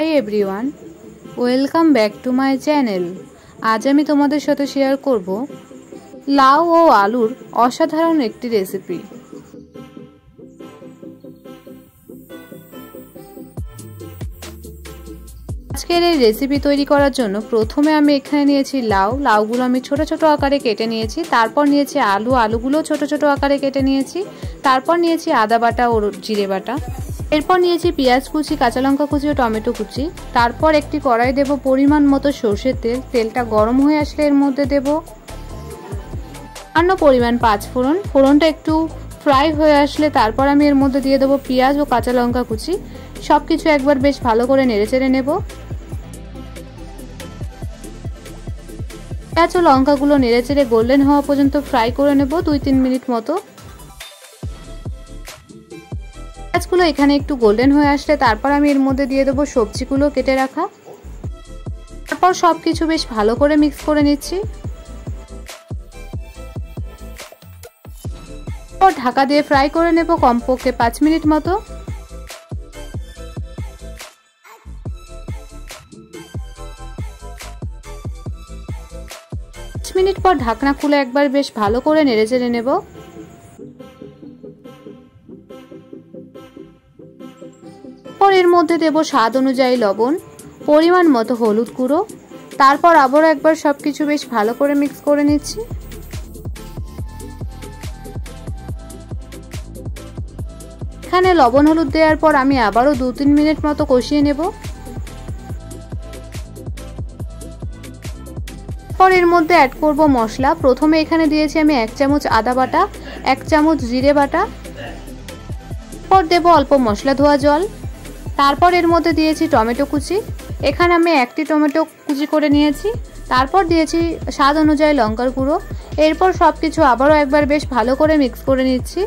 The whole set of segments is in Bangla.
Hey everyone, welcome back to my channel. আজ আমি তোমাদের সাথে শেয়ার করব লাউ ও আলুর অসাধারণ একটি রেসিপি। আজকের এই রেসিপি তৈরি করার জন্য প্রথমে আমি এখানে নিয়েছি লাউগুলো আমি ছোট ছোট আকারে কেটে নিয়েছি। তারপর নিয়েছি আলুগুলো ছোট ছোট আকারে কেটে নিয়েছি। তারপর নিয়েছি আদা বাটা ও জিরে বাটা। এরপর নিয়েছি পেঁয়াজ কুচি, কাঁচা লঙ্কা কুচি ও টমেটো কুচি। তারপর একটি কড়াই দেব পরিমাণ মতো সরষের তেল। তেলটা গরম হয়ে আসলে এর মধ্যে দেব সামান্য পরিমাণ পাঁচফোড়ন। ফোড়নটা একটু ফ্রাই হয়ে আসলে তারপর আমি এর মধ্যে দিয়ে দেবো পেঁয়াজ ও কাঁচা লঙ্কা কুচি। সবকিছু একবার বেশ ভালো করে নেড়েচেড়ে নেব। পেঁয়াজ ও লঙ্কাগুলো নেড়েচেড়ে গোল্ডেন হওয়া পর্যন্ত ফ্রাই করে নেব 2-3 মিনিট মতো। পেঁয়াজগুলো এখানে একটু গোল্ডেন হয়ে আসলে তারপর আমি এর মধ্যে দিয়ে দেবো সবজিগুলো কেটে রাখা। তারপর সবকিছু বেশ ভালো করে মিক্স করে নিচ্ছি। তারপর ঢাকা দিয়ে ফ্রাই করে নেব কমপক্ষে 5 মিনিট মতো। 5 মিনিট পর ঢাকনা খুলে একবার বেশ ভালো করে নেড়েচেড়ে নেব। এর মধ্যে দেব স্বাদ অনুযায়ী লবণ, পরিমাণ মতো হলুদ গুঁড়ো। তারপর আবারও একবার সবকিছু বেশ ভালো করে মিক্স করে নিচ্ছি। এখানে লবণ হলুদ দেওয়ার পর আমি আবারও 2-3 মিনিট মতো কষিয়ে নেব। পর এর মধ্যে অ্যাড করব মশলা। প্রথমে এখানে দিয়েছি আমি 1 চামচ আদা বাটা, 1 চামচ জিরে বাটা। পর দেব অল্প মশলা ধোয়া জল। তারপর এর মধ্যে দিয়েছি টমেটো কুচি। এখানে আমি 1টি টমেটো কুচি করে নিয়েছি। তারপর দিয়েছি স্বাদ অনুযায়ী লঙ্কার গুঁড়ো। এরপর সবকিছু আবারও একবার বেশ ভালো করে মিক্স করে নিচ্ছি।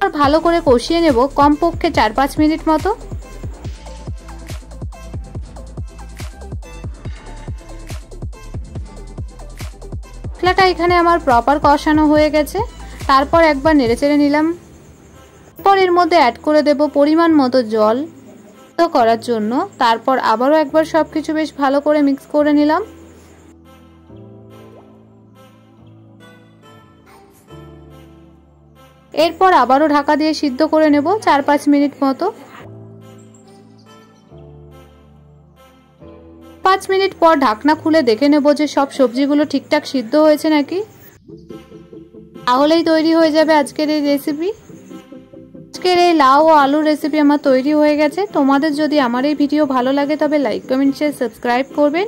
আর ভালো করে কষিয়ে নেব কমপক্ষে 4-5 মিনিট মতো। মশলাটা এখানে আমার প্রপার কষানো হয়ে গেছে। তারপর একবার নেড়েচেড়ে নিলাম। পর এর মধ্যে অ্যাড করে দেব পরিমাণ মতো জল করার জন্য। তারপর আবারও একবার সবকিছু বেশ ভালো করে মিক্স করে নিলাম। এরপর আবারও ঢাকা দিয়ে সিদ্ধ করে নেব 4-5 মিনিট মতো। 5 মিনিট পর ঢাকনা খুলে দেখে নেব যে সব সবজিগুলো ঠিকঠাক সিদ্ধ হয়েছে নাকি। তাহলেই তৈরি হয়ে যাবে আজকের এই রেসিপি। আজকের এই লাউ ও আলুর রেসিপি আমার তৈরি হয়ে গেছে। তোমাদের যদি আমার এই ভিডিও ভালো লাগে তবে লাইক, কমেন্ট, শেয়ার, সাবস্ক্রাইব করবেন।